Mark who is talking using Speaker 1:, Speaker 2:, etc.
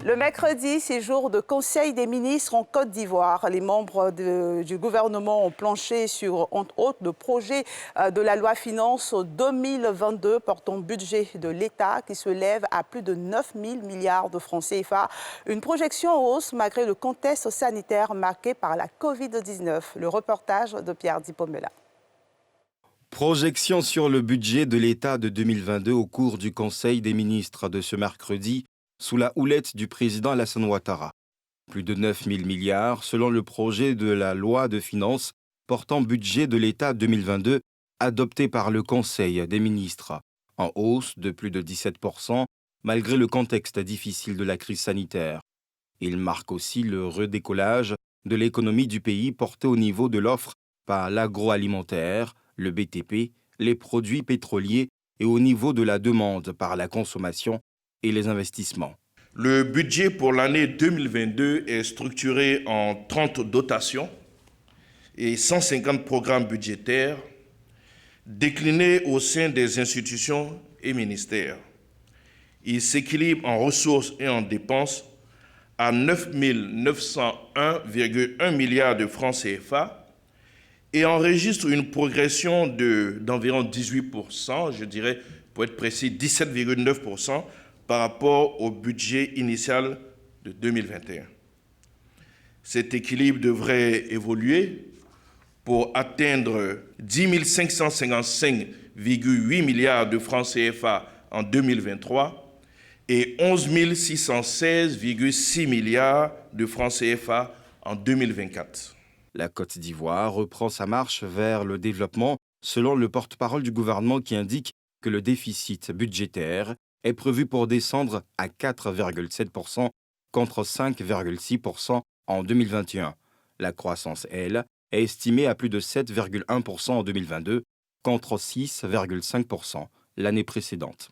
Speaker 1: Le mercredi, c'est jour de Conseil des ministres en Côte d'Ivoire. Les membres du gouvernement ont planché sur, entre autres, le projet de la loi finance 2022 portant budget de l'État qui se lève à plus de 9 000 milliards de francs CFA. Une projection en hausse malgré le contexte sanitaire marqué par la Covid-19. Le reportage de Pierre Dipomela.
Speaker 2: Projection sur le budget de l'État de 2022 au cours du Conseil des ministres de ce mercredi, sous la houlette du président Alassane Ouattara. Plus de 9 000 milliards selon le projet de la loi de finances portant budget de l'État 2022 adopté par le Conseil des ministres, en hausse de plus de 17% malgré le contexte difficile de la crise sanitaire. Il marque aussi le redécollage de l'économie du pays porté au niveau de l'offre par l'agroalimentaire, le BTP, les produits pétroliers et au niveau de la demande par la consommation et les investissements.
Speaker 3: Le budget pour l'année 2022 est structuré en 30 dotations et 150 programmes budgétaires déclinés au sein des institutions et ministères. Il s'équilibre en ressources et en dépenses à 9 901,1 milliards de francs CFA et enregistre une progression d'environ 18%, je dirais pour être précis 17,9% par rapport au budget initial de 2021. Cet équilibre devrait évoluer pour atteindre 10 555,8 milliards de francs CFA en 2023 et 11 616,6 milliards de francs CFA en 2024.
Speaker 2: La Côte d'Ivoire reprend sa marche vers le développement selon le porte-parole du gouvernement qui indique que le déficit budgétaire est prévu pour descendre à 4,7% contre 5,6% en 2021. La croissance, elle, est estimée à plus de 7,1% en 2022 contre 6,5% l'année précédente.